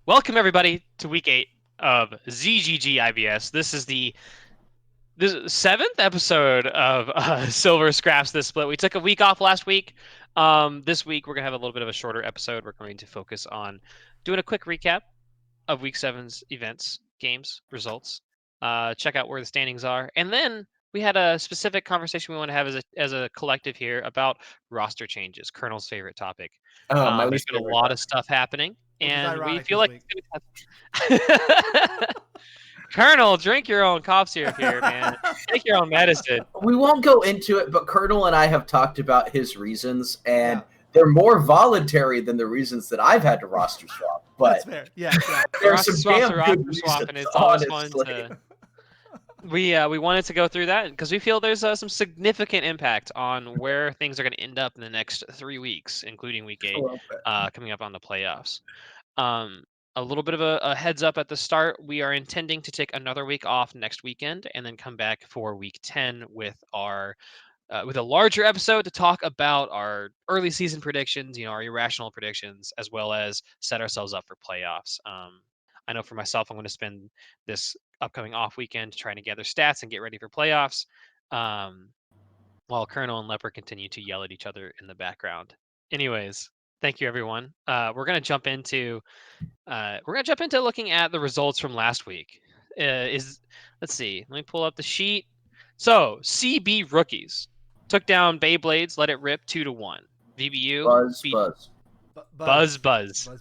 Welcome everybody to week 8 of ZGG IBS. This is the seventh episode of Silver Scraps This Split. We took a week off last week. This week we're gonna have a little bit of a shorter episode. We're going to focus on doing a quick recap of week 7's events, games, results. Check out where the standings are, and then we had a specific conversation we want to have as a collective here about roster changes. Colonel's favorite topic. Oh, my There's least been a favorite lot part. of stuff happening, Which is and we ironic feel this like week. Colonel, drink your own cough syrup here, man. Take your own medicine. We won't go into it, but Colonel and I have talked about his reasons, and Yeah. they're more voluntary than the reasons that I've had to roster swap. That's But fair. Yeah. there's Roster some swap's damn a roster good swap, reasons, and it's always fun honestly. to. We wanted to go through that because we feel there's some significant impact on where things are going to end up in the next 3 weeks, including week 8, coming up on the playoffs. A little bit of a heads up at the start. We are intending to take another week off next weekend and then come back for week 10 with our with a larger episode to talk about our early season predictions, our irrational predictions, as well as set ourselves up for playoffs. I know for myself, I'm going to spend this upcoming off weekend trying to gather stats and get ready for playoffs, while Colonel and Leper continue to yell at each other in the background. Anyways, thank you everyone. We're going to jump into looking at the results from last week. Let's see. Let me pull up the sheet. So CB rookies took down Beyblades, let it rip 2-1. VBU Buzz, beat buzz. Buzz. Buzz.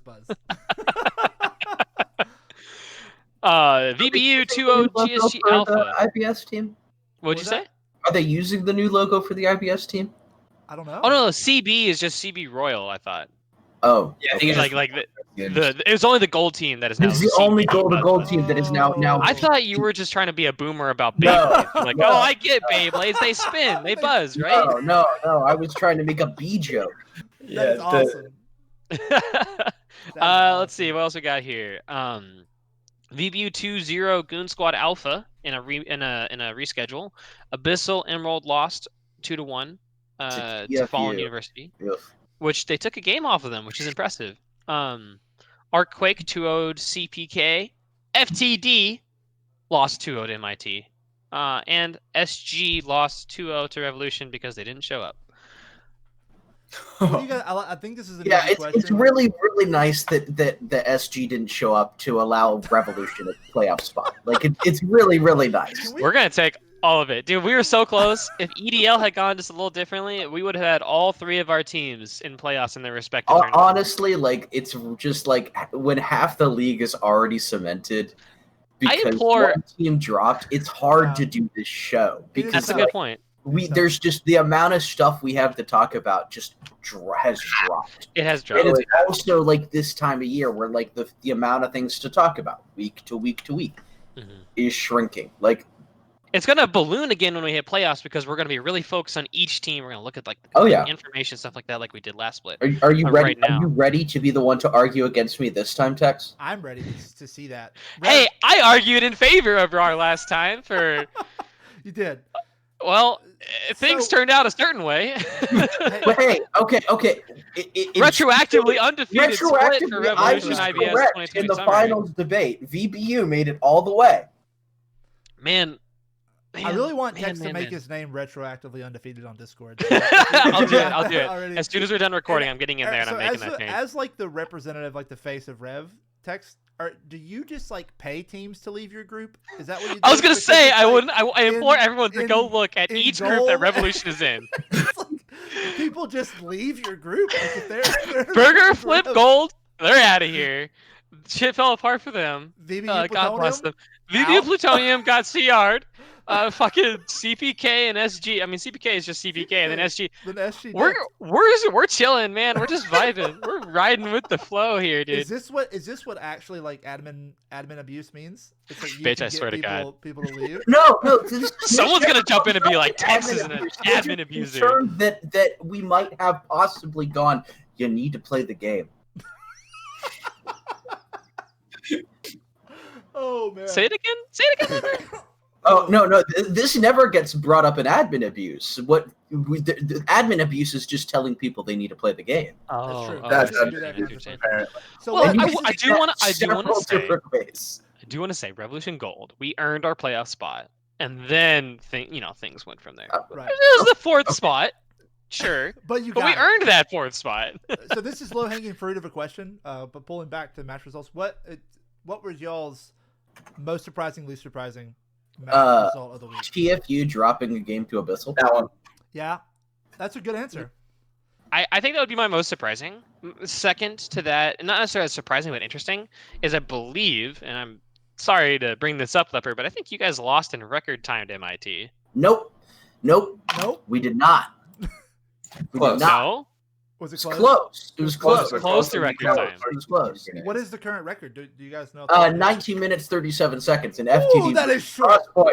VBU 2-0 GSG For Alpha. the IBS team? What'd you was say? that? Are they using the new logo for the IBS team? I don't know. Oh no, CB is just CB Royal. I thought. Oh, Yeah, I okay. think Like it was only the gold team that is now. This is the CB only gold Buzz. team that is now. I thought you were just trying to be a boomer about No, Beyblades. You're like, no. oh, I get Beyblades. They spin, they buzz, right? No. I was trying to make a B joke. That is awesome. Let's see what else we got here. VBU 2-0 Goon Squad Alpha in a reschedule. Abyssal Emerald lost 2-1 to Fallen University, Ugh. which they took a game off of them, which is impressive. Arcquake 2-0'd CPK. FTD lost 2-0 to MIT. And SG lost 2-0 to Revolution because they didn't show up. I think this is an Yeah, easy it's question. really nice that the SG didn't show up to allow Revolution a playoff spot. Like it's really nice. We're gonna take all of it, dude. We were so close. If EDL had gone just a little differently, we would have had all 3 of our teams in playoffs in their respective tournaments. Honestly, like it's just like when half the league is already cemented because one team dropped. It's hard to do this show because That's a good point. There's just the amount of stuff we have to talk about just has dropped. It has dropped. And it's also like this time of year where like the amount of things to talk about week to week is shrinking. Like it's gonna balloon again when we hit playoffs because we're gonna be really focused on each team. We're gonna look at like the information stuff like that, like we did last split. Are you ready? Right now. Are you ready to be the one to argue against me this time, Tex? I'm ready to see that. Hey, I argued in favor of our last time for. You did. Well, things turned out a certain way. But hey, okay. Retroactively undefeated split for I Revolution was IBS correct 2020 in the summer. finals debate. VBU made it all the way. Man, I really want Tex to make his name retroactively undefeated on Discord. I'll do it. Already. As soon as we're done recording, I'm getting in there and I'm making that change. As like the representative, like the face of Rev, Tex, do you just like pay teams to leave your group? Is that what you do? I was gonna say I implore everyone to go look at each group that Revolution is in. People just leave your group. Like if they're Burger, Flip, Gold, they're out of here. Shit fell apart for them. God bless them. VBU Plutonium got CR'd. Fucking CPK and SG. I mean, CPK is just CPK, and then SG. We're chilling, man. We're just vibing. We're riding with the flow here, dude. Is this what actually like admin abuse means? It's like you Bitch, can I swear to God. people to leave. No. Someone's gonna jump in and be like, Texas is an admin abuser. Concerned that we might have possibly gone. You need to play the game. Oh man. Say it again. Lever. Oh no, this never gets brought up in admin abuse. The admin abuse is just telling people they need to play the game. That's true. That's interesting. So Well, like, I do want to say Revolution Gold. We earned our playoff spot, and then things went from there. right. It was the fourth spot, sure, but we earned that fourth spot. So this is low hanging fruit of a question. But pulling back to match results, what was y'all's most surprising, least surprising match result of the week? TFU dropping a game to Abyssal. That one. Yeah, that's a good answer. I think that would be my most surprising. Second to that, not necessarily as surprising, but interesting, is I believe, and I'm sorry to bring this up, Leopard, but I think you guys lost in record time to MIT. Nope. We did not. Close. No? Was it It close? was close. It was close. Close to record time. It was close. What is the current record? Do you guys know? 19 minutes 37 seconds in FTD. Ooh, that is short. Crosspoint.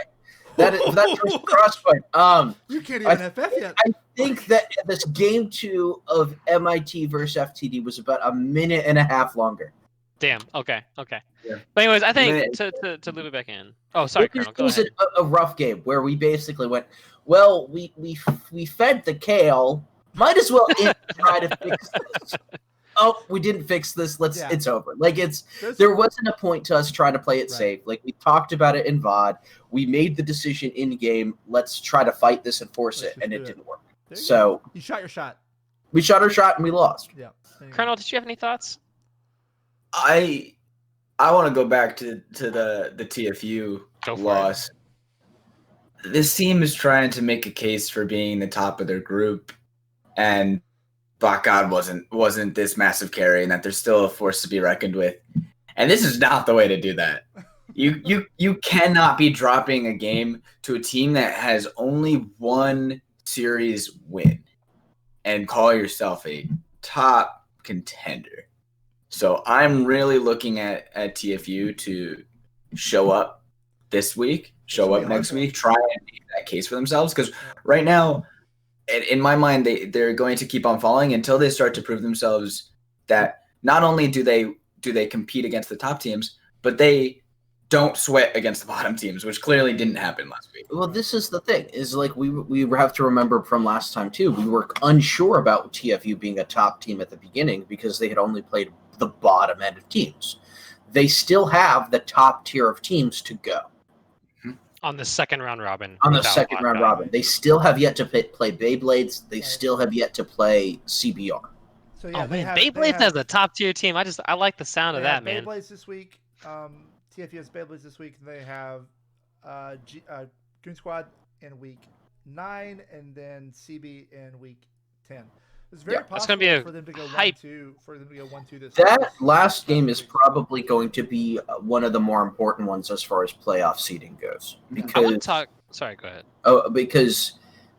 That's crosspoint. You can't even FF yet. I think that this game 2 of MIT versus FTD was about a minute and a half longer. Damn. Okay. Yeah. But anyways, I think to loop it back in. Oh, sorry, Colonel. Go It was ahead. a rough game where we basically went, well, we fed the kale. Might as well try to fix this. Oh, we didn't fix this. It's over. Like there wasn't a point to us trying to play it safe. Like we talked about it in VOD. We made the decision in game. Let's try to fight this and force it, and it didn't work. So you shot your shot. We shot our shot and we lost. Yeah. Colonel, did you have any thoughts? I want to go back to the TFU loss. This team is trying to make a case for being the top of their group, and Black God wasn't this massive carry, and that they're still a force to be reckoned with. And this is not the way to do that. You cannot be dropping a game to a team that has only one series win and call yourself a top contender. So I'm really looking at TFU to show up this week, show up next week, try and make that case for themselves. Because right now, in my mind, they're going to keep on falling until they start to prove themselves that not only do they compete against the top teams, but they don't sweat against the bottom teams, which clearly didn't happen last week. Well, this is the thing, is like we have to remember from last time too, we were unsure about TFU being a top team at the beginning because they had only played the bottom end of teams. They still have the top tier of teams to go. On the second round robin. They still have yet to play Beyblades. They still have yet to play CBR. So yeah, Beyblades has a top tier team. I like the sound of that, man. Beyblades this week. TFU has Beyblades this week. They have Goon Squad in week 9, and then CB in week 10. It's very possible for them to go 1-2. For them to go 1-2 this. That last game is probably going to be one of the more important ones as far as playoff seeding goes. Because I want to talk. Sorry, go ahead. Because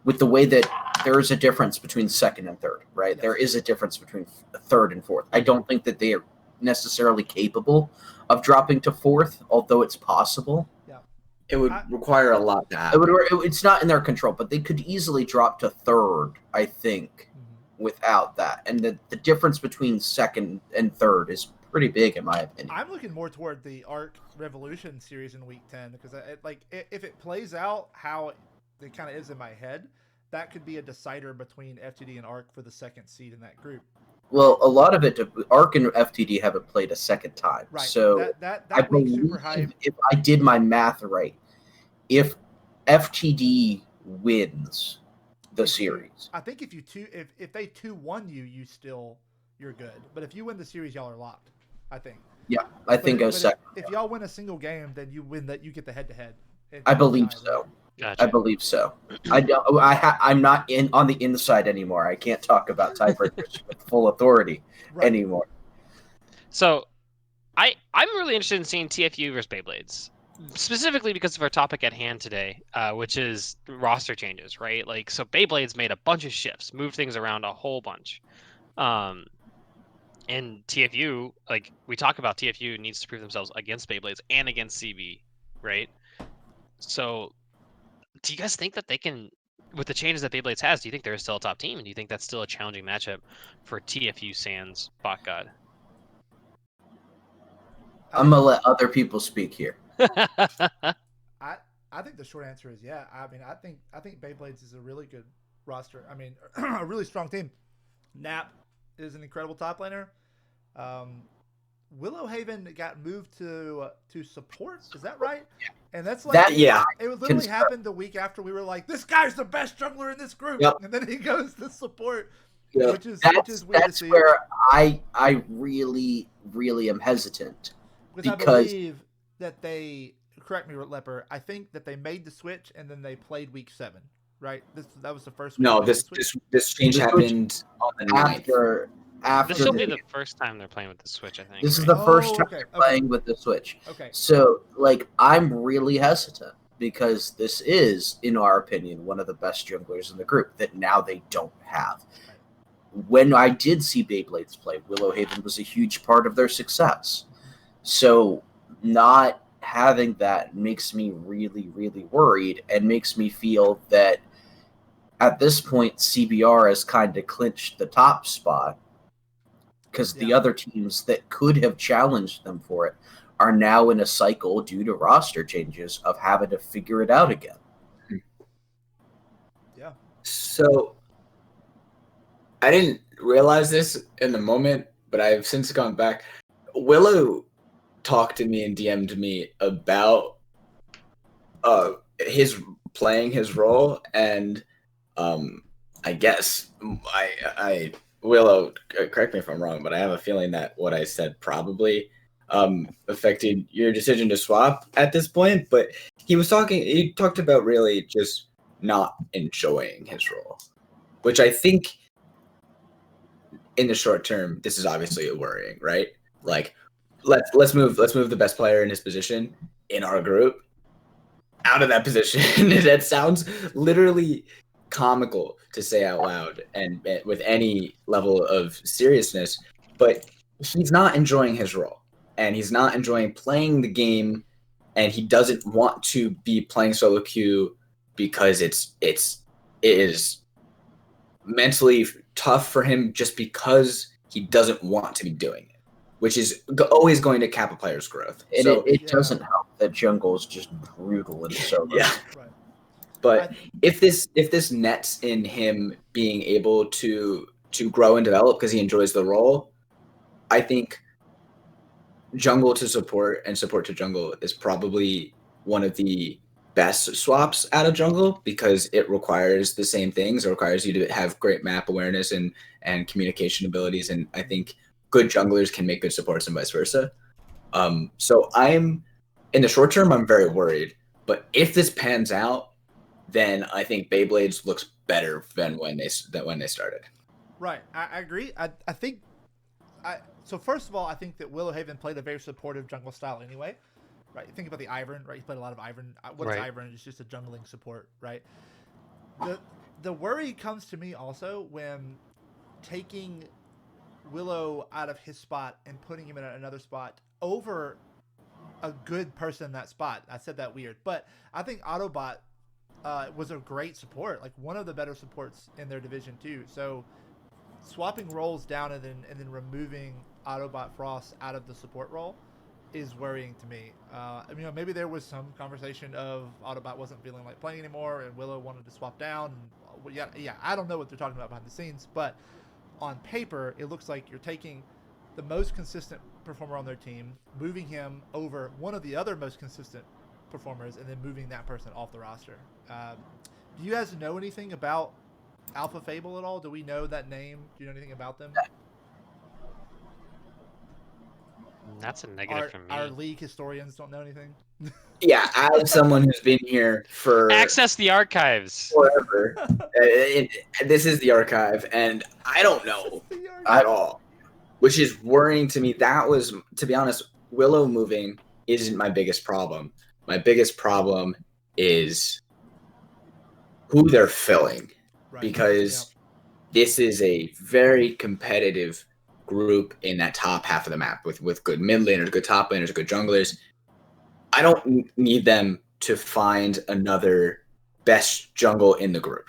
with the way that there is a difference between second and third, right? Yes. There is a difference between third and fourth. I don't think that they are necessarily capable of dropping to fourth, although it's possible. Yeah. It would require a lot to happen. It's not in their control, but they could easily drop to third, I think, without that. And the difference between second and third is pretty big, in my opinion. I'm looking more toward the Arc Revolution series in week 10 because if it plays out how it kind of is in my head, that could be a decider between FTD and Arc for the second seed in that group. Well, a lot of it, Arc and FTD haven't played a second time. Right. So that I believe if I did my math right, if FTD wins the series, I think if they 2-1 you're good. But if you win the series, y'all are locked, I think. Yeah, I think second. If y'all win a single game, then you win that. You get the head-to-head. I believe so. Gotcha. I believe so. I'm not on the inside anymore. I can't talk about tiebreakers with full authority anymore. So, I'm really interested in seeing TFU versus Beyblades, specifically because of our topic at hand today, which is roster changes, right? Like, so Beyblades made a bunch of shifts, moved things around a whole bunch. And TFU, like we talk about, TFU needs to prove themselves against Beyblades and against CB, right? So, do you guys think that they can, with the changes that Beyblades has, do you think they're still a top team? And do you think that's still a challenging matchup for TFU sans Bot God? I'm going to let other people speak here. I I think the short answer is yeah. I mean, I think Beyblades is a really good roster. I mean, a really strong team. Nap is an incredible top laner. Willow Haven got moved to support. Is that right? And that's like it would literally happen the week after we were like, this guy's the best jungler in this group, and then he goes to support, which is weird to see. That's where I really am hesitant because I believe that they correct me, Leper. I think that they made the switch and then they played week 7. Right? That was the first week. No, this change happened on the 9th. This will be the first time they're playing with the Switch, I think. This is the first time they're playing with the Switch. Okay. So, like, I'm really hesitant because this is, in our opinion, one of the best junglers in the group that now they don't have. When I did see Beyblades play, Willow Haven was a huge part of their success. So, not having that makes me really, really worried and makes me feel that at this point, CBR has kind of clinched the top spot because the other teams that could have challenged them for it are now in a cycle due to roster changes of having to figure it out again. Yeah. So I didn't realize this in the moment, but I've since gone back. Willow talked to me and DM'd me about his playing his role, and I guess I Willow, correct me if I'm wrong, but I have a feeling that what I said probably affected your decision to swap at this point. But he talked about really just not enjoying his role, which I think in the short term, this is obviously worrying, right? Like, let's move the best player in his position in our group out of that position. That sounds literally comical to say out loud and with any level of seriousness, but he's not enjoying his role and he's not enjoying playing the game, and he doesn't want to be playing solo queue because it is mentally tough for him just because he doesn't want to be doing it, which is always going to cap a player's growth. And so, it doesn't help that jungle is just brutal and so yeah. Right. But if this nets in him being able to grow and develop because he enjoys the role, I think jungle to support and support to jungle is probably one of the best swaps out of jungle because it requires the same things. It requires you to have great map awareness and communication abilities, and I think good junglers can make good supports and vice versa. So I'm in the short term, I'm very worried. But if this pans out, then I think Beyblades looks better than when they started. Right, I agree. I think so. First of all, I think that Willow Haven played a very supportive jungle style anyway. Right, think about the Ivern. Right, he played a lot of Ivern. What is Ivern? It's just a jungling support. Right. The worry comes to me also when taking Willow out of his spot and putting him in another spot over a good person in that spot. I said that weird, but I think Autobot was a great support, like one of the better supports in their division too. So swapping roles down and then removing Autobot Frost out of the support role is worrying to me. Maybe there was some conversation of Autobot wasn't feeling like playing anymore and Willow wanted to swap down. And yeah, I don't know what they're talking about behind the scenes, but on paper, it looks like you're taking the most consistent performer on their team, moving him over one of the other most consistent performers, and then moving that person off the roster. Do you guys know anything about Alpha Fable at all? Do we know that name? Do you know anything about them? That's a negative for me. Our league historians don't know anything. Yeah, as someone who's been here for access the archives forever, this is the archive, and I don't know at all, which is worrying to me. That was, to be honest, Willow moving isn't my biggest problem. My biggest problem is who they're filling, because this is a very competitive group in that top half of the map with good mid laners, good top laners, good junglers. I don't need them to find another best jungle in the group.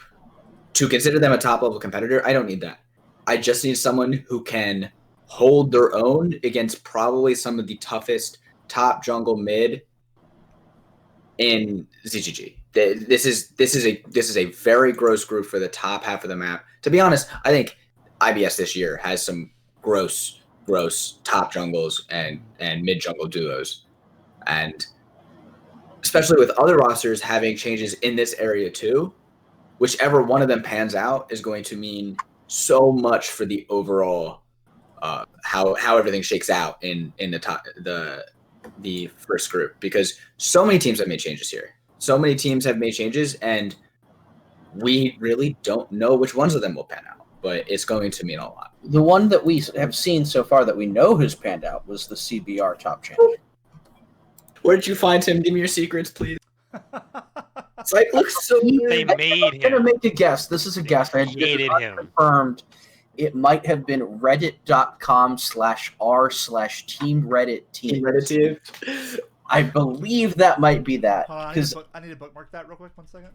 To consider them a top level competitor, I don't need that. I just need someone who can hold their own against probably some of the toughest top jungle mid in ZGG. This is a very gross group for the top half of the map. To be honest, I think IBS this year has some gross top jungles and mid jungle duos, and especially with other rosters having changes in this area too, whichever one of them pans out is going to mean so much for the overall how everything shakes out in the first group, because so many teams have made changes here. So many teams have made changes, and we really don't know which ones of them will pan out, but it's going to mean a lot. The one that we have seen so far that we know has panned out was the CBR top champion. Where did you find him? Give me your secrets, please. It's like, looks so weird. They made him. I'm going to make a guess. This is a guess. I hated him. Confirmed. It might have been reddit.com/r/team Reddit team. I believe that might be that. I need to bookmark that real quick. 1 second.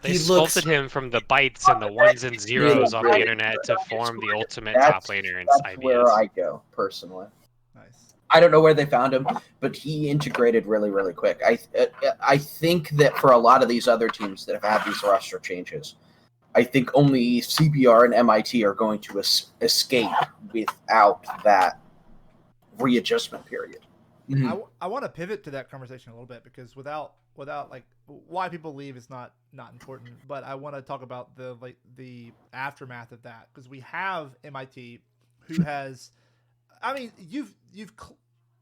They sculpted him from the bytes and the ones and zeros on the internet to form the ultimate top laner in That's IBS. where I go, personally. Nice. I don't know where they found him, but he integrated really, really quick. I think that for a lot of these other teams that have had these roster changes, I think only CBR and MIT are going to escape without that readjustment period. Mm-hmm. I want to pivot to that conversation a little bit, because without like why people leave is not important, but I want to talk about the aftermath of that, because we have MIT who has, I mean,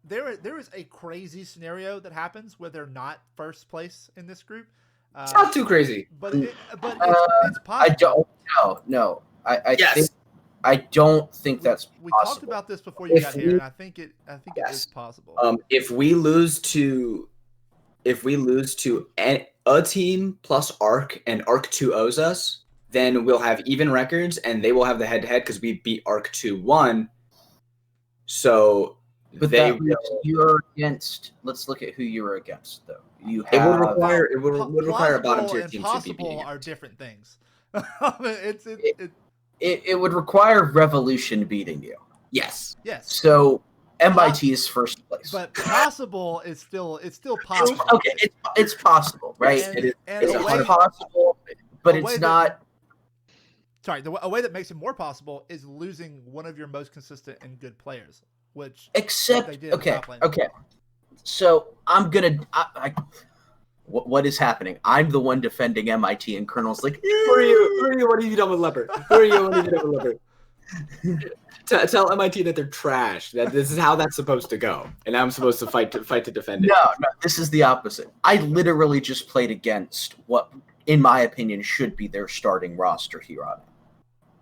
there is a crazy scenario that happens where they're not first place in this group. It's not too crazy, but it's possible. I don't know. I don't think that's we possible. talked about this before you got here, and I think it is possible. If we lose to a team plus Arc, and Arc 2-0s us, then we'll have even records, and they will have the head-to-head because we beat Arc 2-1. So, but you're against. Let's look at who you were against, though. It would require a bottom tier team to be beating are different things. It would require Revolution beating you. Yes. So MIT is first place, but possible is still possible. Okay, it's possible, right? It's possible, but it's not. Sorry, a way that makes it more possible is losing one of your most consistent and good players, which except okay. So I'm gonna. What is happening? I'm the one defending MIT, and Colonel's like, Who are you? What have you done with Leopard? Who are you? What have you done with Leopard? Tell MIT that they're trash. That this is how that's supposed to go, and I'm supposed to fight to defend it. No, this is the opposite. I literally just played against what, in my opinion, should be their starting roster here on it.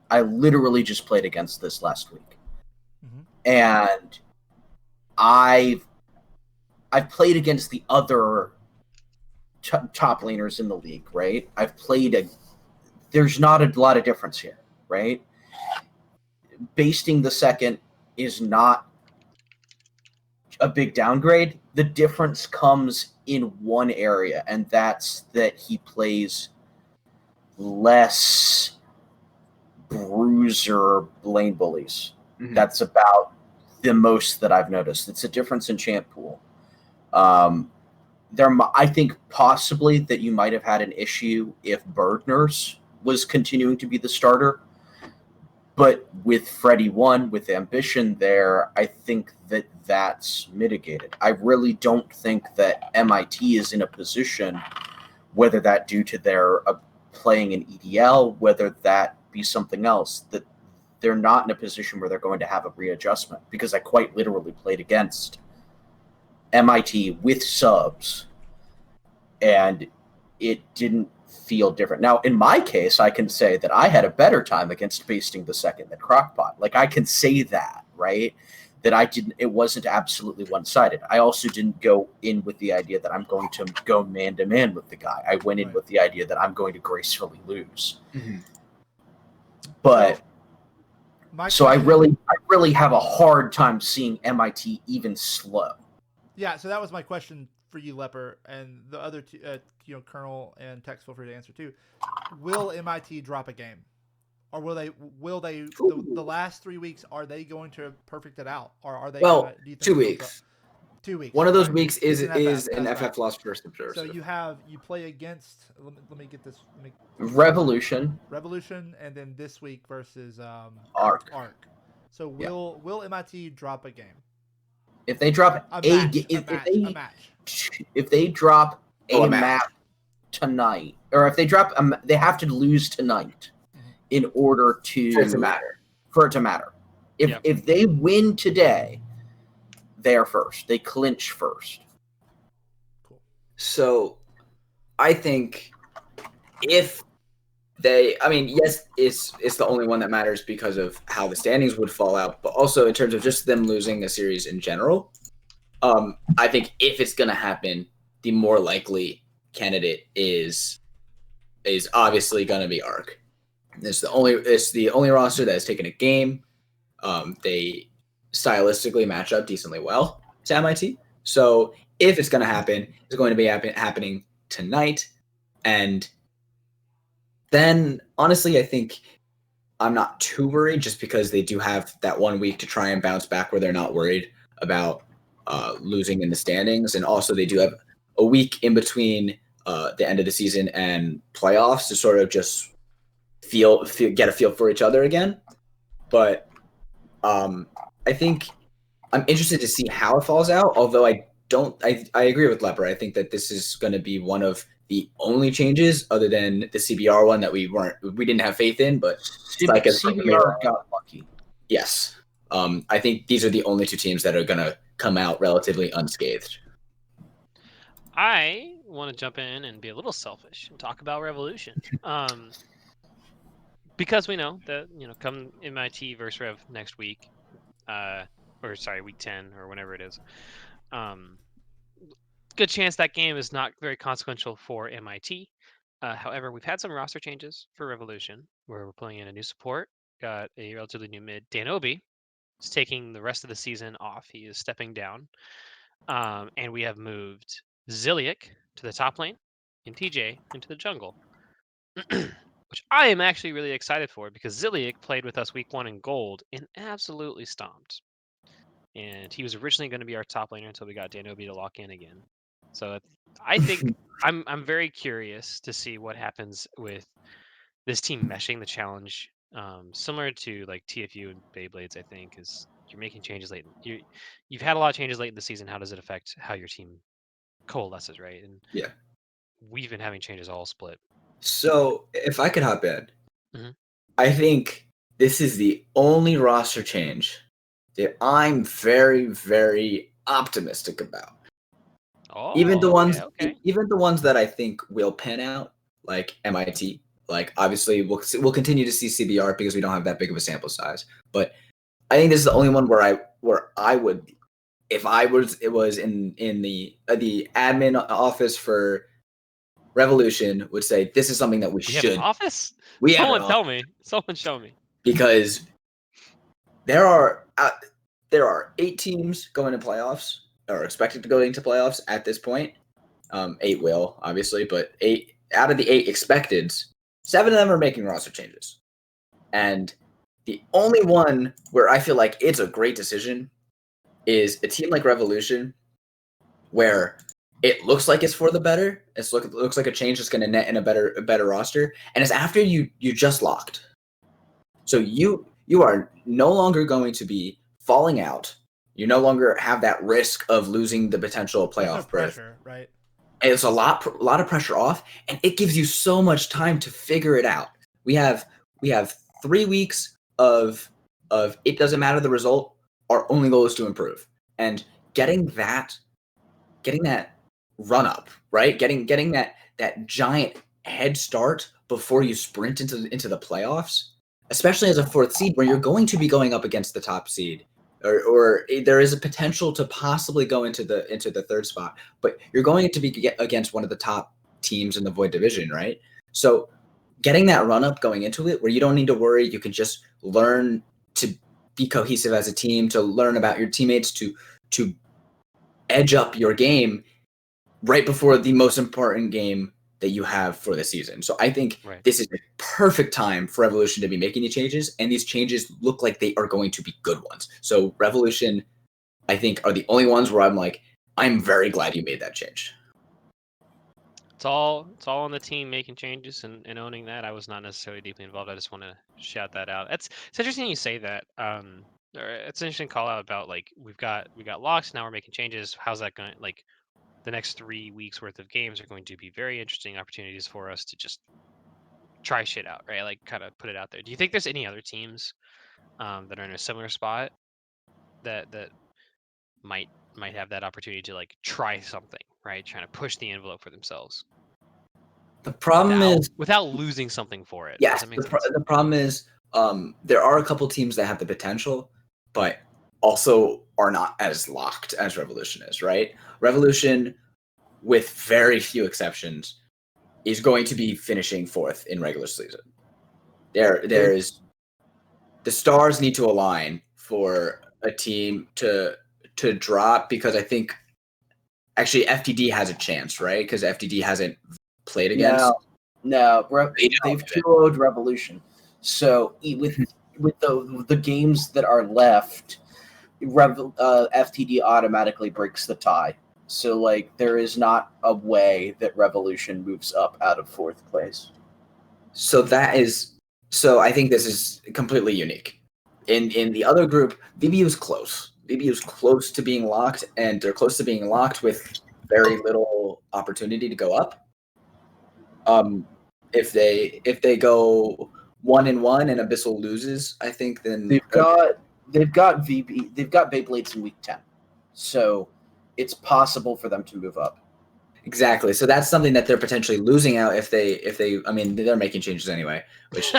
I literally just played against this last week, and I've played against the other top laners in the league, right? There's not a lot of difference here, right? Basting the second is not a big downgrade. The difference comes in one area, and that's that he plays less bruiser lane bullies. Mm-hmm. That's about the most that I've noticed. It's a difference in champ pool. I think possibly that you might have had an issue if Birdners was continuing to be the starter. But with Freddy 1, with Ambition there, I think that that's mitigated. I really don't think that MIT is in a position, whether that due to their playing in EDL, whether that be something else, that they're not in a position where they're going to have a readjustment, because I quite literally played against MIT with subs, and it didn't feel different. Now, in my case, I can say that I had a better time against Basting the second than Crockpot. Like, I can say that, right? That it wasn't absolutely one-sided. I also didn't go in with the idea that I'm going to go man-to-man with the guy. I went in with the idea that I'm going to gracefully lose. Mm-hmm. But so I really have a hard time seeing MIT even slow. Yeah, so that was my question for you, Leper, and the other two, Colonel and Tex, feel free to answer too. Will MIT drop a game, or will they? The last 3 weeks, are they going to perfect it out, or are they? Well, 2 weeks. 2 weeks. One of those weeks is an an FF Lost First Observer. So you play against. Let me get this. Revolution, and then this week versus Arc. So will MIT drop a game? If they drop a match. If they drop a match tonight, or if they drop, they have to lose tonight in order for it to matter. If they win today, they're first. They clinch first. Cool. So, I think if yes, it's the only one that matters because of how the standings would fall out, but also in terms of just them losing a series in general. I think if it's going to happen, the more likely candidate is obviously going to be Arc. It's the only roster that has taken a game. They stylistically match up decently well to MIT. So if it's going to happen, it's going to be happening tonight. And then, honestly, I think I'm not too worried just because they do have that 1 week to try and bounce back where they're not worried about losing in the standings. And also they do have a week in between the end of the season and playoffs to sort of just get a feel for each other again. But I think I'm interested to see how it falls out, although I agree with Leper. I think that this is going to be one of the only changes other than the CBR one that we didn't have faith in, but CBR got lucky. Yes. I think these are the only two teams that are going to come out relatively unscathed. I want to jump in and be a little selfish and talk about Revolution. Because we know that, come MIT versus Rev next week, week 10 or whenever it is, good chance that game is not very consequential for MIT. However, we've had some roster changes for Revolution where we're pulling in a new support, got a relatively new mid. Danobi is taking the rest of the season off. He is stepping down. And we have moved Ziliak to the top lane and TJ into the jungle. Which I am actually really excited for because Ziliak played with us week 1 in gold and absolutely stomped. And he was originally going to be our top laner until we got Danobi to lock in again. So I think I'm very curious to see what happens with this team meshing the challenge, similar to like TFU and Beyblades. I think is you're making changes late. You've had a lot of changes late in the season. How does it affect how your team coalesces, right? And yeah, we've been having changes all split. So if I could hop in, I think this is the only roster change that I'm very, very optimistic about. Oh, even the ones that I think will pan out, like MIT. Like obviously we'll continue to see CBR because we don't have that big of a sample size. But I think this is the only one where I would, if I was in the admin office for Revolution, would say this is something that we should. Have an office? Someone show me. Because there are 8 teams going to playoffs or expected to go into playoffs at this point. 8 will obviously, but 8 out of the 8 expecteds, 7 of them are making roster changes, and the only one where I feel like it's a great decision is a team like Revolution, where it looks like it's for the better. It looks like a change that's going to net in a better roster, and it's after you just locked. So you are no longer going to be falling out. You no longer have that risk of losing the potential playoff berth. Pressure, right? And it's a lot of pressure off, and it gives you so much time to figure it out. We have 3 weeks of it doesn't matter the result. Our only goal is to improve, and getting that run up, right? Getting that giant head start before you sprint into the playoffs, especially as a 4th seed where you're going to be going up against the top seed, or there is a potential to possibly go into the 3rd spot, but you're going to be against one of the top teams in the Void division, right? So getting that run up going into it where you don't need to worry, you can just learn to be cohesive as a team, to learn about your teammates, to edge up your game right before the most important game that you have for the season. So I think This is the perfect time for Revolution to be making these changes, and these changes look like they are going to be good ones. So Revolution, I think, are the only ones where I'm like, I'm very glad you made that change. It's all on the team making changes and owning that. I was not necessarily deeply involved. I just want to shout that out. It's interesting you say that. It's an interesting call out about like we got locks, now we're making changes. How's that going? Like the next 3 weeks worth of games are going to be very interesting opportunities for us to just try shit out, right? Like kind of put it out there. Do you think there's any other teams that are in a similar spot that might have that opportunity to like try something, right? Trying to push the envelope for themselves. The problem is without losing something for it. Yes, the problem is there are a couple teams that have the potential, but also are not as locked as Revolution is, right? Revolution, with very few exceptions, is going to be finishing 4th in regular season. There's the stars need to align for a team to drop, because I think actually FTD has a chance, right? Because FTD hasn't played against. No, they've 2-0'd Revolution. So with the games that are left, FTD automatically breaks the tie. So like there is not a way that Revolution moves up out of 4th place. So I think this is completely unique. In the other group, VBU is close. VBU is close to being locked, and they're close to being locked with very little opportunity to go up. If they go 1-1 and Abyssal loses, I think then they've got Beyblades in week 10, so it's possible for them to move up. Exactly. So that's something that they're potentially losing out if they. I mean, they're making changes anyway, which.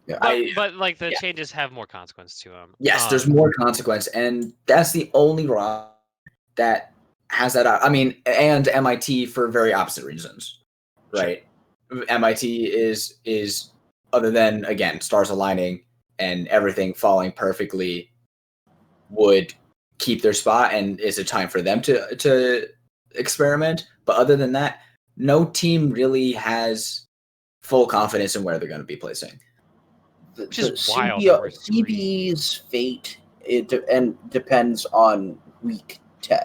But like the changes have more consequence to them. Yes, there's more consequence, and that's the only rock that has that. I mean, and MIT for very opposite reasons, right? Sure. MIT is other than again stars aligning and everything falling perfectly, would keep their spot, and is a time for them to experiment. But other than that, no team really has full confidence in where they're going to be placing. Which is wild. CB's fate depends on week 10.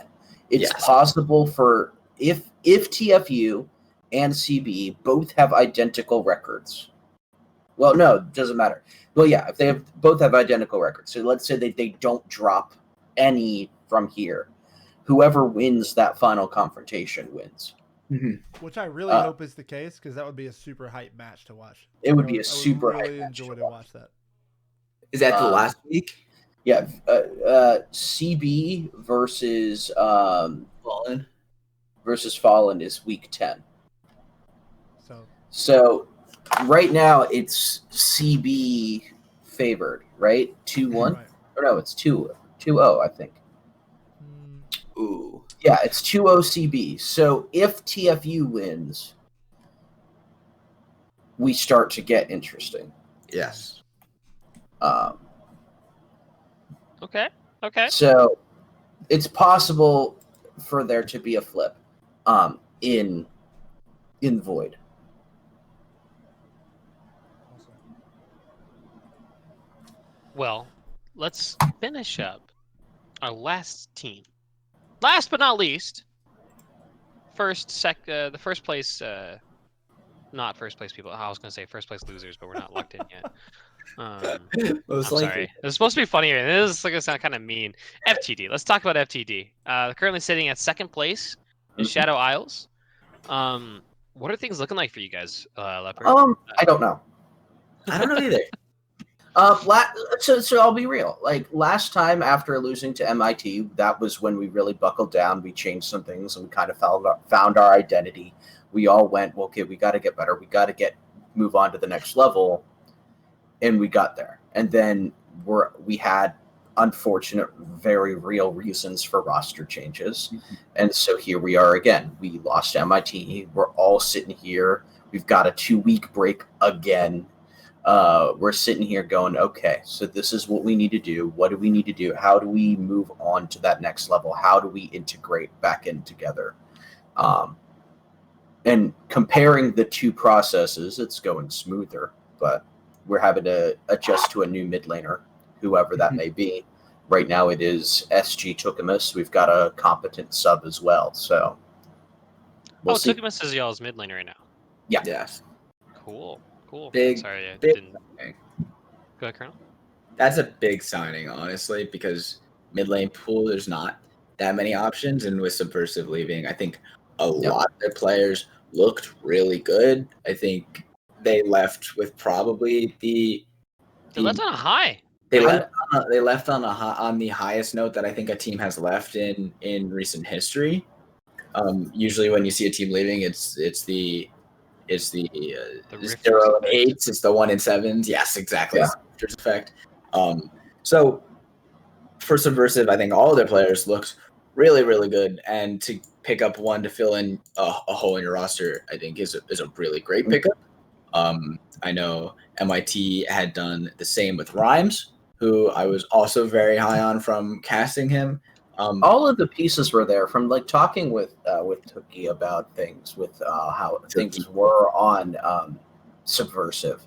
It's possible for if TFU and CB both have identical records. Well, no, it doesn't matter. Well, yeah, if they both have identical records. So let's say that they don't drop any from here. Whoever wins that final confrontation wins. Mm-hmm. Which I really hope is the case, because that would be a super hype match to watch. It would be a super hype match. I would really enjoy to watch that. Is that the last week? Yeah, CB versus Fallen is week 10. So right now it's CB favored, right? 2-1? Right. Or no, it's 2-0, I think. Ooh. Yeah, it's 2-0 CB. So if TFU wins, we start to get interesting. Yes. Okay. So it's possible for there to be a flip in Void. Well, let's finish up our last team. Last but not least, the first place, not first place people. I was going to say first place losers, but we're not locked in yet. I'm sorry. It was supposed to be funnier. This is going to sound kind of mean. FTD. Let's talk about FTD. Currently sitting at 2nd place in Shadow Isles. What are things looking like for you guys, Leopard? I don't know. I don't know either. So I'll be real. Like last time after losing to MIT, that was when we really buckled down. We changed some things and we kind of found our identity. We all went, well, okay, we got to get better. We got to move on to the next level, and we got there. And then we had unfortunate, very real reasons for roster changes, and so here we are again. We lost MIT. We're all sitting here. We've got a 2-week break again. We're sitting here going, okay, so this is what we need to do. What do we need to do? How do we move on to that next level? How do we integrate back in together? And comparing the two processes, it's going smoother, but we're having to adjust to a new mid laner, whoever that may be. Right now it is SG Tukamus. We've got a competent sub as well, so we'll see. Tukamus is y'all's mid lane right now. Yeah. Yes. Cool. Big. Sorry, I big didn't. Go ahead, Colonel. That's a big signing, honestly, because mid lane pool, there's not that many options, and with Subversive leaving, I think a lot of their players looked really good. I think they left with probably They left on a high. They left on the highest note that I think a team has left in recent history. Usually, when you see a team leaving, it's the 0 and 8s. It's the 1 and 7s. Yes, exactly. Yeah. Rifters effect. So for Subversive, I think all of their players looked really, really good, and to pick up one to fill in a hole in your roster, I think is a really great pickup. I know MIT had done the same with Rhymes, who I was also very high on from casting him. All of the pieces were there from like talking with Tookie about things, with how things were on Subversive.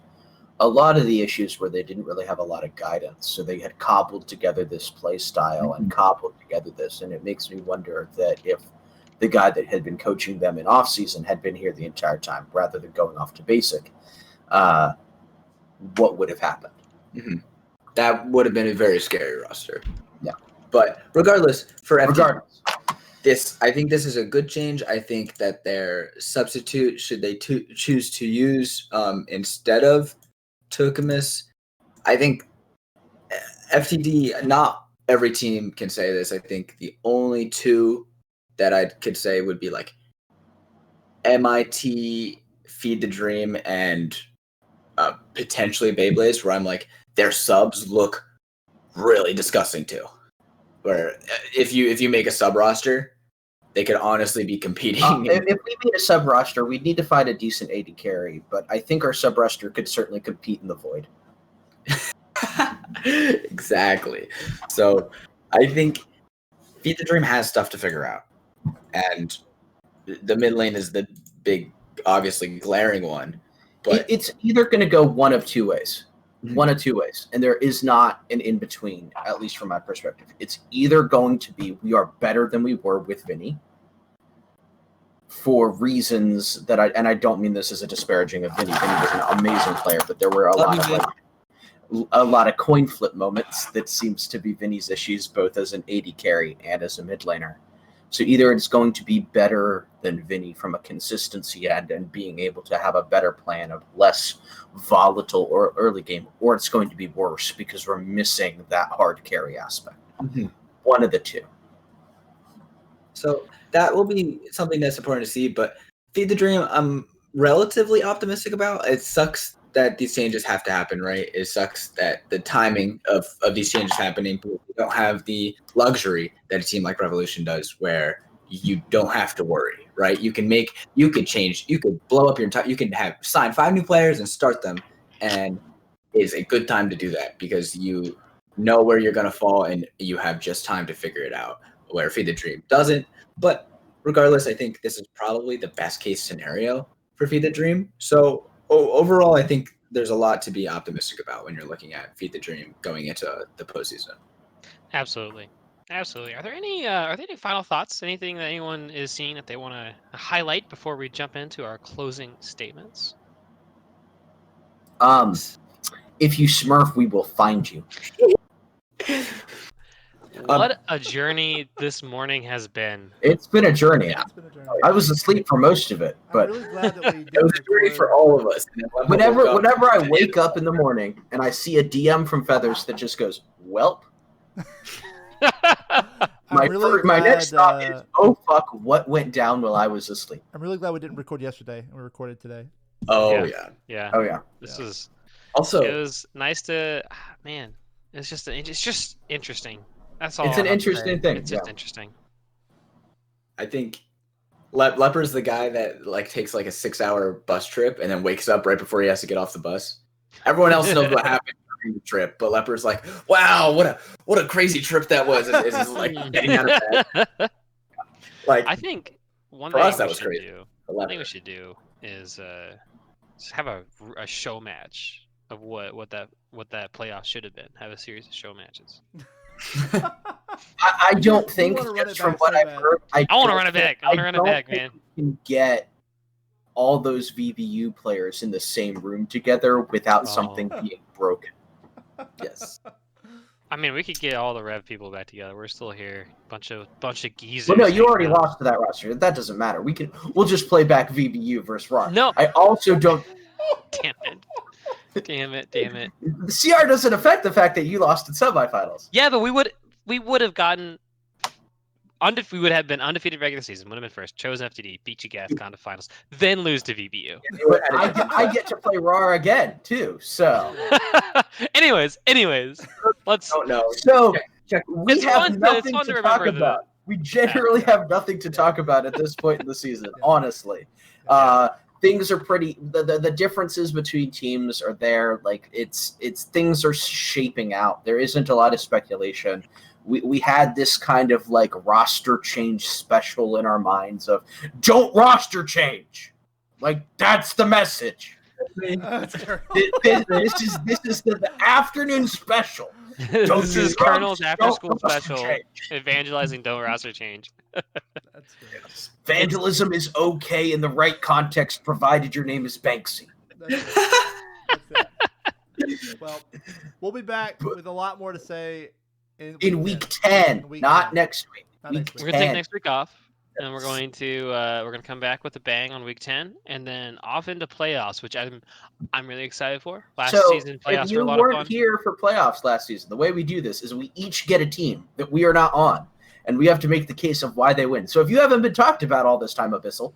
A lot of the issues where they didn't really have a lot of guidance, so they had cobbled together this play style and cobbled together this, and it makes me wonder that if the guy that had been coaching them in off season had been here the entire time rather than going off to basic, what would have happened? Mm-hmm. That would have been a very scary roster. Yeah. But regardless, I think this is a good change. I think that their substitute, should they choose to use instead of Tukamus, I think FTD, not every team can say this. I think the only two that I could say would be like MIT, Feed the Dream, and potentially Beyblades, where I'm like, their subs look really disgusting too. Where if you make a sub roster, they could honestly be competing. If we made a sub roster, we'd need to find a decent AD carry, but I think our sub roster could certainly compete in the void. Exactly. So I think Feed the Dream has stuff to figure out, and the mid lane is the big, obviously glaring one. But it's either going to go one of two ways. One of two ways, and there is not an in-between, at least from my perspective. It's either going to be we are better than we were with Vinny for reasons that I don't mean this as a disparaging of Vinny. Vinny was an amazing player, but there were a lot of coin flip moments that seems to be Vinny's issues, both as an AD carry and as a mid laner. So either it's going to be better than Vinny from a consistency end and being able to have a better plan of less volatile or early game, or it's going to be worse because we're missing that hard carry aspect. Mm-hmm. One of the two. So that will be something that's important to see, but Feed the Dream, I'm relatively optimistic about. It sucks that these changes have to happen, right? It sucks that the timing of these changes happening, but we don't have the luxury that a team like Revolution does, where you don't have to worry, right? You could change, you could blow up your entire, you can sign 5 new players and start them, and it's a good time to do that because you know where you're going to fall and you have just time to figure it out, where Feed the Dream doesn't. But regardless, I think this is probably the best case scenario for Feed the Dream. So overall, I think there's a lot to be optimistic about when you're looking at Feed the Dream going into the postseason. Absolutely. Are there any final thoughts? Anything that anyone is seeing that they want to highlight before we jump into our closing statements? If you smurf, we will find you. What a journey this morning has been. It's been a journey. I was asleep for most of it, but I'm really glad that we it was a journey for all of us. Whenever I wake up in the morning and I see a DM from Feathers that just goes, "Welp." My next thought is, oh fuck, what went down while I was asleep? I'm really glad we didn't record yesterday and we recorded today. Oh yeah. Oh yeah. This is also, it was nice to, man. It's just interesting. That's all. It's an interesting thing. It's just interesting. I think Leper's the guy that like takes like a 6-hour bus trip and then wakes up right before he has to get off the bus. Everyone else knows what happened during the trip, but Leper's like, "Wow, what a crazy trip that was!" It's like getting out of bed. Like, I think one for thing us that was crazy. One thing we should do is just have a show match of what that playoff should have been. Have a series of show matches. I don't think, just from what I've heard, I want to run it back. I want to run it back, man. You can get all those VBU players in the same room together without something being broken. Yes. I mean, we could get all the Rev people back together. We're still here, bunch of geezers. Well, no, you already lost to that roster. That doesn't matter. We'll just play back VBU versus Rock. No, I also don't. Damn it! The CR doesn't affect the fact that you lost in semifinals. Yeah, but we would have gotten. We would have been undefeated regular season. Would have been first. Chosen FTD, beat GGAF, gone to finals, then lose to VBU. But I get to play RAR again too. So. anyways, let's. Oh no. So check. We have nothing to talk about. We generally have nothing to talk about at this point in the season. Honestly, things are pretty. The differences between teams are there. Like it's things are shaping out. There isn't a lot of speculation. We had this kind of like roster change special in our minds of don't roster change. Like that's the message. This is the afternoon special. This is Colonel's after school special. Evangelizing don't roster change. That's good. Vandalism is okay in the right context, provided your name is Banksy. That's it. Well, we'll be back with a lot more to say in week 10, not next week. We're gonna take next week off, and we're going to come back with a bang on week 10, and then off into playoffs, which I'm really excited for. Last season playoffs were a lot of fun. If you weren't here for playoffs last season, the way we do this is we each get a team that we are not on, and we have to make the case of why they win. So if you haven't been talked about all this time, Abyssal,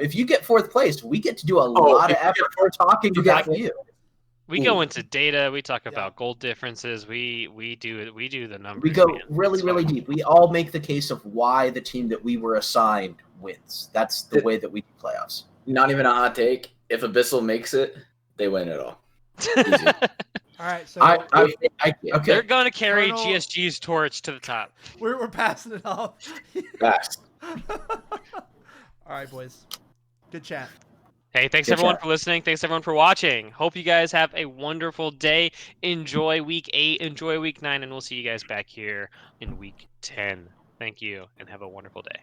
if you get fourth place, we get to do a lot of effort for talking about you. We go into data. We talk about goal differences. We do the numbers. We go really deep. We all make the case of why the team that we were assigned wins. That's the way that we do playoffs. Not even a hot take. If Abyssal makes it, they win it all. All right, so okay. They're going to carry GSG's torch to the top. We're passing it off. Fast. All right, boys. Good chat. Hey, thanks everyone for listening. Thanks everyone for watching. Hope you guys have a wonderful day. Enjoy week 8. Enjoy week 9, and we'll see you guys back here in week 10. Thank you, and have a wonderful day.